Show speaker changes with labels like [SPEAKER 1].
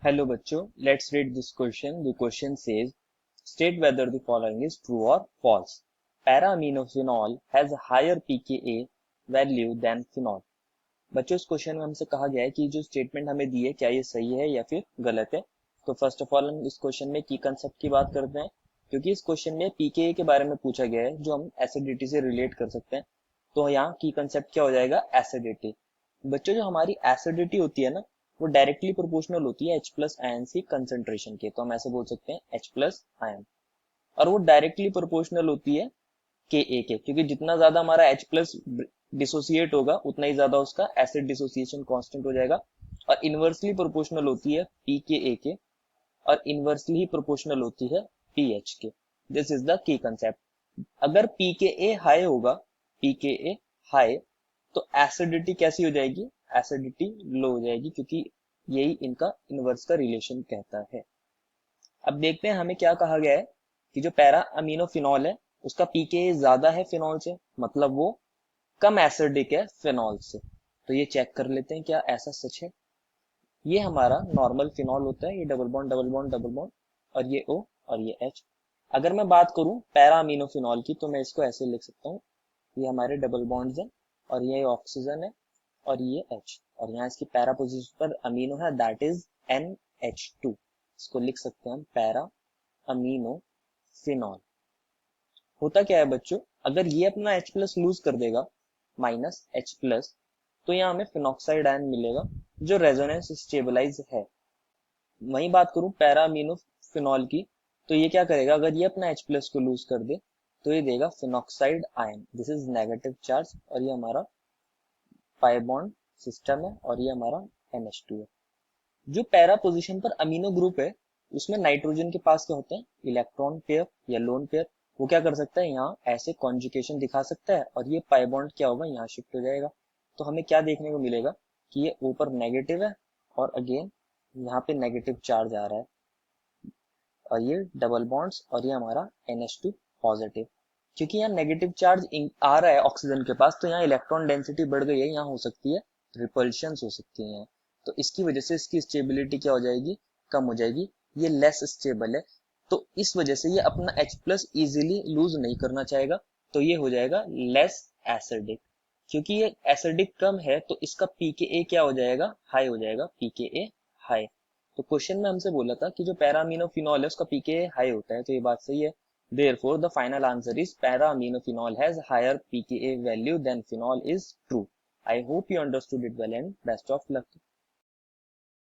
[SPEAKER 1] Hello बच्चों, let's read this question. The question says, state whether the following is true or false. Para-aminophenol has a higher pKa value than phenol. बच्चों इस question में हमसे कहा गया है कि जो स्टेटमेंट हमें दी है क्या ये सही है या फिर गलत है। तो फर्स्ट ऑफ ऑल हम इस क्वेश्चन में की कंसेप्ट की बात करते हैं, क्योंकि इस क्वेश्चन में पीकेए के बारे में पूछा गया है जो हम एसिडिटी से रिलेट कर सकते हैं। तो यहाँ की कंसेप्ट क्या हो जाएगा, एसिडिटी। बच्चों जो हमारी एसिडिटी होती है ना, वो डायरेक्टली प्रोपोर्शनल होती है H प्लस आयन सी कंसेंट्रेशन के। तो हम ऐसे बोल सकते हैं H प्लस आयन, और वो डायरेक्टली प्रोपोर्शनल होती है Ka के, क्योंकि जितना ज्यादा हमारा H प्लस डिसोसिएट होगा उतना ही ज्यादा उसका एसिड डिसोसिएशन कांस्टेंट हो जाएगा। और इनवर्सली प्रोपोर्शनल होती है pKa के, और इनवर्सली ही प्रोपोर्शनल होती है pH के। This is the key concept. अगर pKa हाई होगा, pKa हाई, तो एसिडिटी कैसी हो जाएगी, एसिडिटी लो हो जाएगी, क्योंकि यही इनका इनवर्स का रिलेशन कहता है। अब देखते हैं हमें क्या कहा गया है कि जो पैरा अमीनोफिनॉल है उसका पीके ज्यादा है फिनॉल से, मतलब वो कम एसिडिक है फिनॉल से। तो ये चेक कर लेते हैं क्या ऐसा सच है। ये हमारा नॉर्मल फिनॉल होता है, ये double bond double bond double bond, और ये O और ये H। अगर मैं बात करूं पैरा अमीनोफिनॉल की, तो मैं इसको ऐसे लिख सकता हूँ, ये हमारे डबल बॉन्ड्स हैं और ये ऑक्सीजन है और ये H, और यहाँ इसकी पैरा पोजीशन पर अमीनो है, दैट इज NH2। इसको लिख सकते हैं हम पैरा अमीनो फिनॉल। होता क्या है बच्चों, अगर ये अपना H प्लस लूज कर देगा, माइनस H प्लस, तो यहाँ हमें फिनॉक्साइड आयन मिलेगा जो रेजोनेंस स्टेबलाइज है। वहीं बात करूं पैरा अमीनो फिनॉल की, तो ये क्या करेगा, अगर ये अपना H प्लस को लूज कर दे तो ये देगा phenoxide ion, this is negative charge, और ये हमारा पाई बॉन्ड सिस्टम है, और ये हमारा NH2 है। जो पैरा पोजीशन पर अमीनो ग्रुप है उसमें नाइट्रोजन के पास क्या होते हैं, इलेक्ट्रॉन पेयर या लोन पेयर। वो क्या कर सकता है, यहाँ ऐसे कॉन्जुगेशन दिखा सकता है, और ये पाई बॉन्ड क्या होगा, यहाँ शिफ्ट हो जाएगा। तो हमें क्या देखने को मिलेगा कि ये ऊपर नेगेटिव है, और अगेन यहाँ पे नेगेटिव चार्ज आ रहा है, और ये डबल बॉन्ड्स, और ये हमारा NH2 पॉजिटिव। क्योंकि यहाँ नेगेटिव चार्ज आ रहा है ऑक्सीजन के पास, तो यहाँ इलेक्ट्रॉन डेंसिटी बढ़ गई है, यहाँ हो सकती है रिपल्शंस हो सकती हैं। तो इसकी वजह से इसकी स्टेबिलिटी क्या हो जाएगी, कम हो जाएगी, ये लेस स्टेबल है। तो इस वजह से ये अपना H प्लस इजिली लूज नहीं करना चाहेगा, तो ये हो जाएगा लेस एसिडिक। क्योंकि ये एसिडिक कम है तो इसका pKa क्या हो जाएगा, हाई हो जाएगा, pKa हाई। तो क्वेश्चन में हमसे बोला था कि जो पैरामीनोफिनॉल है उसका pKa हाई होता है, तो ये बात सही है। Therefore, the final answer is para-aminophenol has higher pKa value than phenol is true. I hope you understood it well and best of luck.